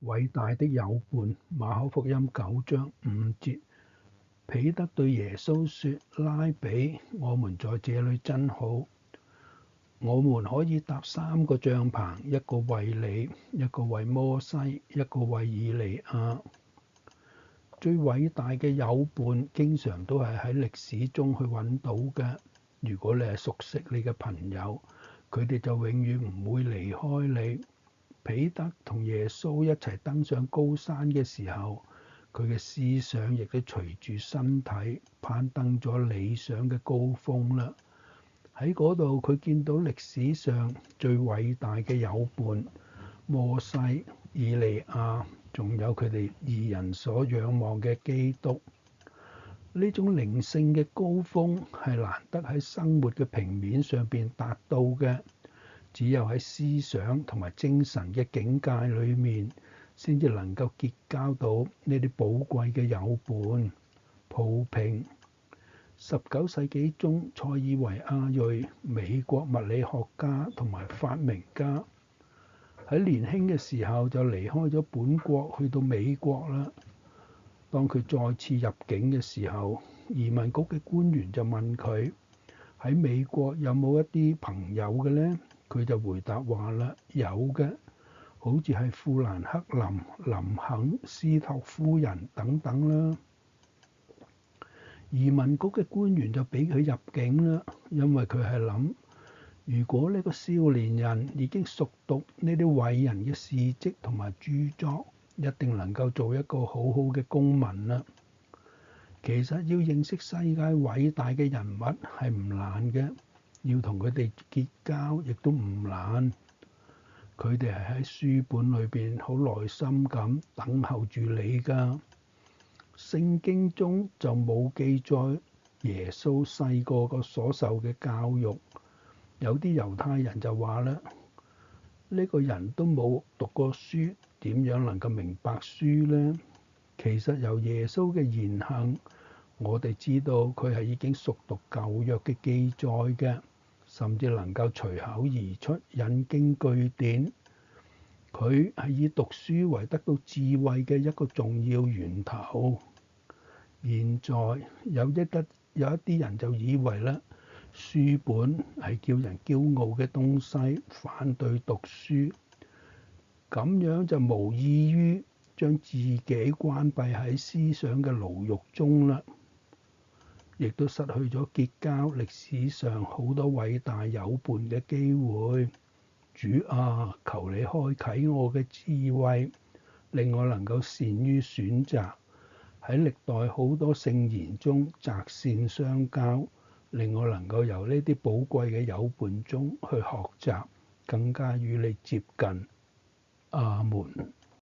偉大的友伴，馬可福音9章5節，彼得對耶穌說：拉比，我們在這裡真好，我們可以搭3個帳棚，一個為你，一個為摩西，一個為以利亞。最偉大嘅友伴，經常都係喺歷史中去揾到嘅。如果你係熟悉你嘅朋友，佢哋就永遠唔會離開你。彼得同耶穌一齊登上高山嘅時候，佢嘅思想亦都隨住身體攀登咗理想嘅高峰啦。喺嗰度，佢見到歷史上最偉大嘅友伴摩西、以利亞，仲有佢哋二人所仰望嘅基督。呢種靈性嘅高峰係難得喺生活嘅平面上邊達到嘅，只有喺思想同埋精神嘅境界裏面，先至能夠結交到呢啲寶貴嘅友伴。普平19世紀中，塞爾維亞裔美國物理學家同埋發明家，喺年輕嘅時候就離開咗本國去到美國啦。當佢再次入境嘅時候，移民局嘅官員就問佢喺美國有冇一啲朋友嘅呢？佢就回答話啦，有嘅，好似係富蘭克林、林肯、斯托夫人等等啦。移民局嘅官員就俾佢入境啦，因為佢係諗，如果呢個少年人已經熟讀呢啲偉人嘅事蹟同埋著作，一定能夠做一個好好嘅公民啦。其實要認識世界偉大嘅人物係唔難嘅，要同佢哋結交亦都唔難。佢哋係喺書本裏邊好耐心咁等候住你㗎。聖經中就冇記載耶穌細個所受嘅教育。有啲猶太人就話啦，呢個人都冇讀過書，點樣能夠明白書呢？其實由耶穌嘅言行，我哋知道佢係已經熟讀舊約嘅記載嘅，甚至能夠隨口而出引經據典。佢係以讀書為得到智慧嘅一個重要源頭。現在有一啲人就以為咧，書本係叫人驕傲嘅東西，反對讀書，咁樣就無異於將自己關閉喺思想嘅牢獄中啦，亦都失去咗結交歷史上好多偉大友伴嘅機會。主啊，求你開啟我嘅智慧，令我能夠善於選擇，喺歷代好多聖言中擇善相交，令我能夠由呢啲寶貴嘅友伴中去學習，更加與你接近。阿門。